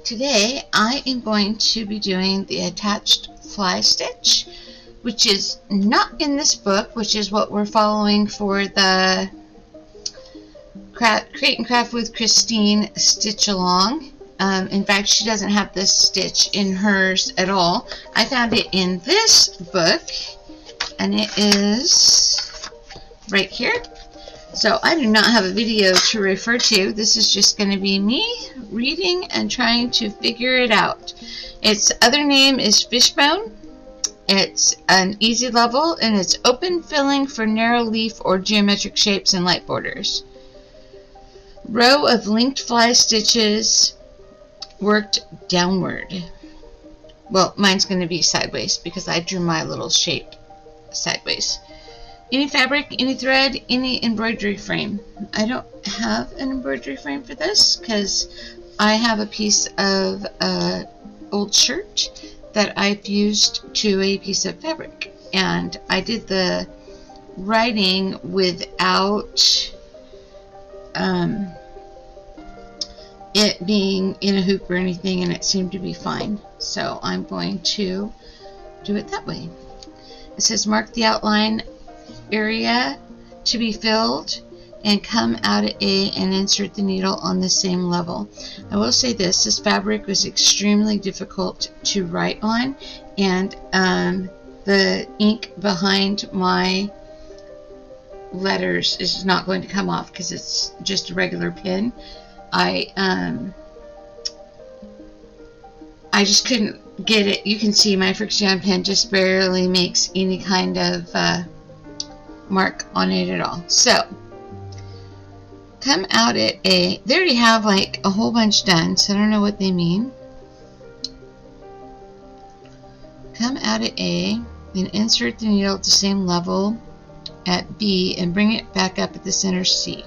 Today I am going to be doing the attached fly stitch, which is not in this book, which is what we're following for the Create and Craft with Christine stitch along. In fact, she doesn't have this stitch in hers at all. I found it in this book, and it is right here. So I do not have a video to refer to. This is just going to be me reading and trying to figure it out. Its other name is Fishbone. It's an easy level, and it's open filling for narrow leaf or geometric shapes and light borders. Row of linked fly stitches worked downward. Well, mine's going to be sideways because I drew my little shape sideways. Any fabric, any thread, any embroidery frame. I don't have an embroidery frame for this because I have a piece of old shirt that I fused to a piece of fabric, and I did the writing without it being in a hoop or anything, and it seemed to be fine. So I'm going to do it that way. It says mark the outline area to be filled and come out at A and insert the needle on the same level. I will say this fabric was extremely difficult to write on, and the ink behind my letters is not going to come off because it's just a regular pen. I just couldn't get it. You can see my friction pen just barely makes any kind of mark on it at all. So come out at A. They already have like a whole bunch done, so I don't know what they mean. Come out at A and insert the needle at the same level at B and bring it back up at the center C.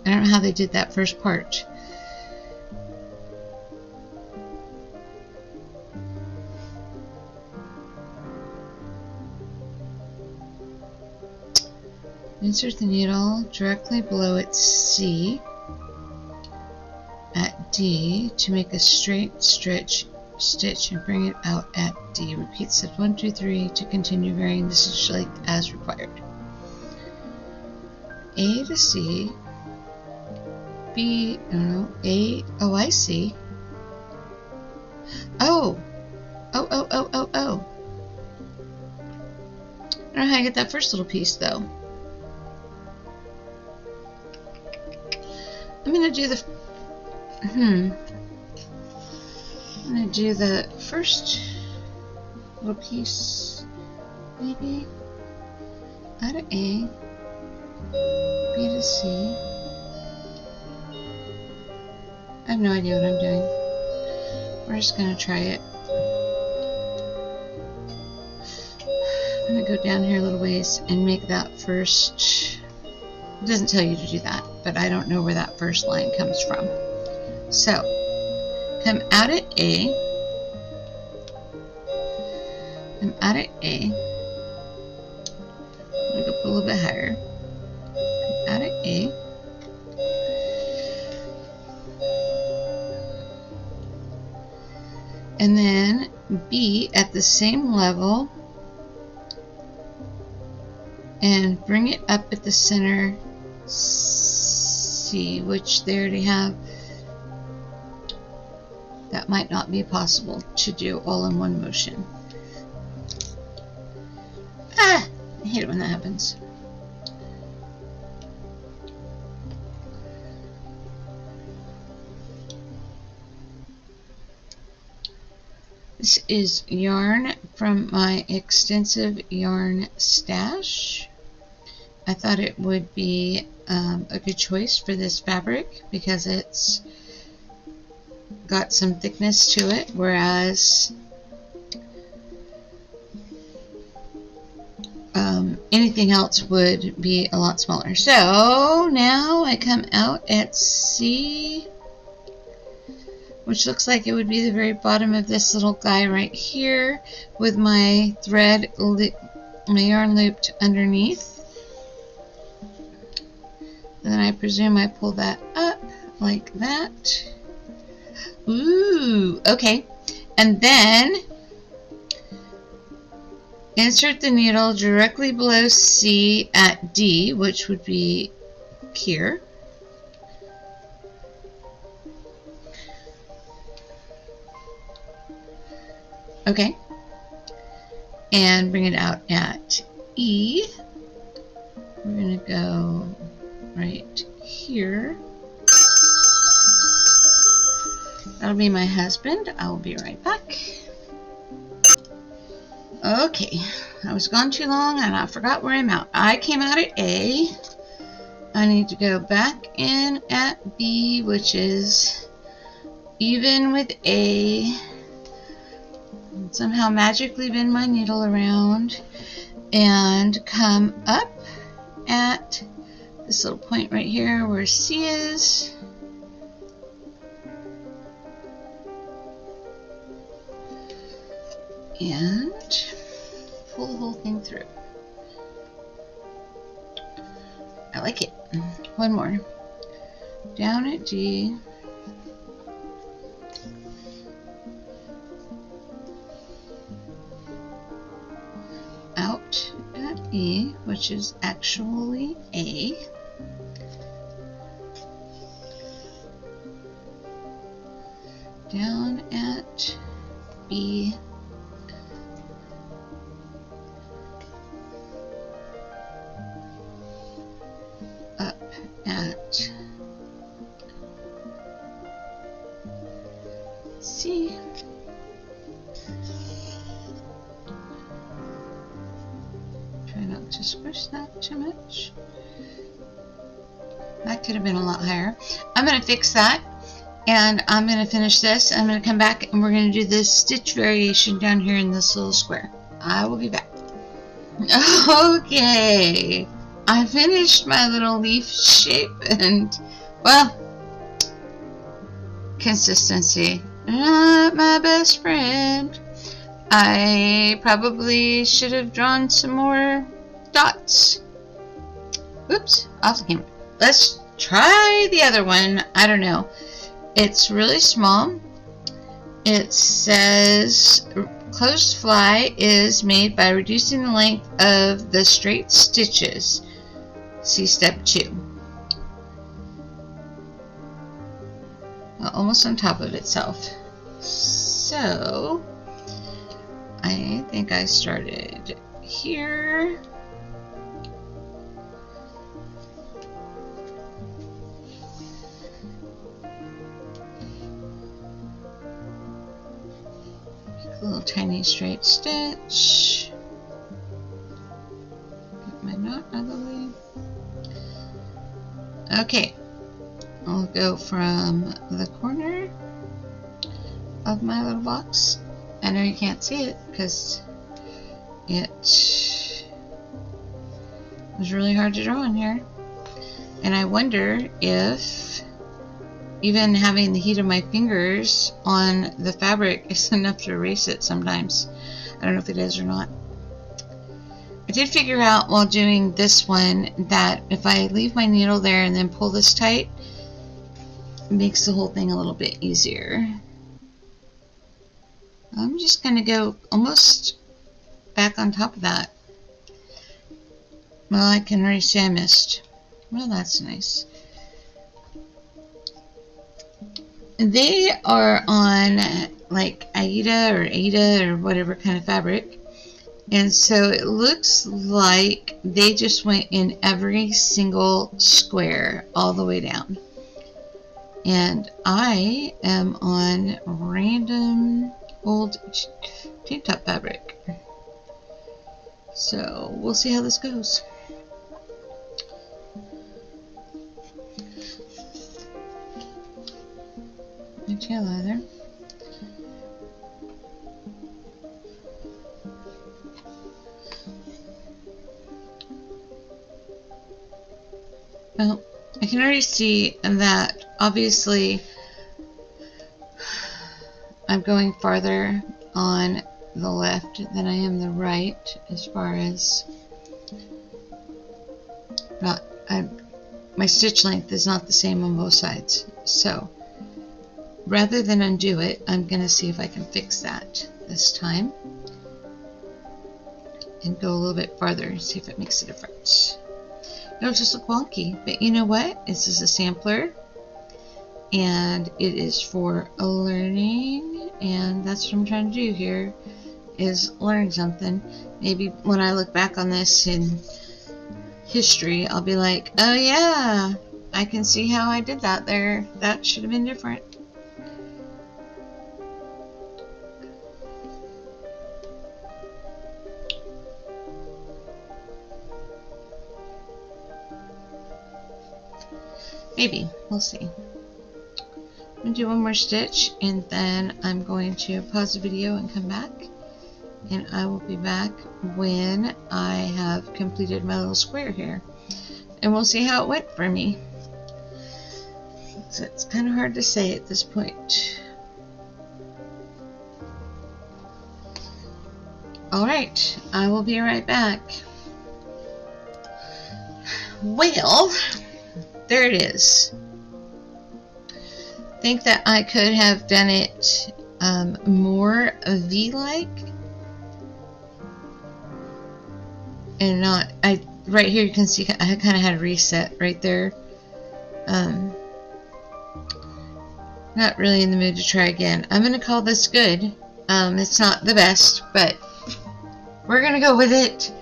I don't know how they did that first part. Insert the needle directly below its C at D to make a straight stitch and bring it out at D. Repeat steps 1, 2, 3 to continue varying the stitch length as required. A to C, B, no, A, oh I see. Oh. I don't know how I get that first little piece though. I'm gonna do the first little piece, maybe out of A, B to C. I have no idea what I'm doing. We're just gonna try it. I'm gonna go down here a little ways and make that first. It doesn't tell you to do that, but I don't know where that first line comes from. So, come out at A. Come out at A. I'm going to go put a little bit higher. Come out at A. And then B at the same level. And bring it up at the center C, which they already have. That might not be possible to do all in one motion. I hate it when that happens. This is yarn from my extensive yarn stash. I thought it would be a good choice for this fabric because it's got some thickness to it, whereas anything else would be a lot smaller. So now I come out at C, which looks like it would be the very bottom of this little guy right here, with my thread, my yarn looped underneath. And then I presume I pull that up like that. Ooh, okay. And then insert the needle directly below C at D, which would be here. Okay. And bring it out at E. We're going to go right here. That'll be my husband. I'll be right back. Okay, I was gone too long and I forgot where I'm at. I came out at A. I need to go back in at B, which is even with A. Somehow magically bend my needle around and come up at this little point right here where C is. And pull the whole thing through. I like it. One more. Down at G. Out at E, which is actually A. Down at B. Up at C. Try not to squish that too much. That could have been a lot higher. I'm going to fix that, and I'm going to finish this. I'm going to come back and we're going to do this stitch variation down here in this little square. I will be back. Okay, I finished my little leaf shape, and well, consistency, not my best friend. I probably should have drawn some more dots. Oops, off the camera. Let's try the other one. I don't know. It's really small. It says closed fly is made by reducing the length of the straight stitches. See step 2. Almost on top of itself. So I think I started here. A little tiny straight stitch. Get my knot out of the way. Okay, I'll go from the corner of my little box. I know you can't see it because it was really hard to draw in here. And I wonder if even having the heat of my fingers on the fabric is enough to erase it sometimes. I don't know if it is or not. I did figure out while doing this one that if I leave my needle there and then pull this tight, it makes the whole thing a little bit easier. I'm just going to go almost back on top of that. Well, I can already see I missed. Well, that's nice. They are on like Aida or whatever kind of fabric. And so it looks like they just went in every single square all the way down. And I am on random old tank top fabric. So we'll see how this goes. My tail leather. Well, I can already see that obviously I'm going farther on the left than I am the right as far as my stitch length is not the same on both sides. So rather than undo it, I'm going to see if I can fix that this time and go a little bit farther and see if it makes a difference. It'll just look wonky, but you know what? This is a sampler and it is for learning, and that's what I'm trying to do here, is learn something. Maybe when I look back on this in history, I'll be like, oh yeah, I can see how I did that there. That should have been different. Maybe. We'll see. I'm going to do one more stitch and then I'm going to pause the video and come back. And I will be back when I have completed my little square here. And we'll see how it went for me. So it's kind of hard to say at this point. Alright, I will be right back. Well, there it is. I think that I could have done it more V-like. And not, right here you can see I kind of had a reset right there. Not really in the mood to try again. I'm going to call this good. It's not the best, but we're going to go with it.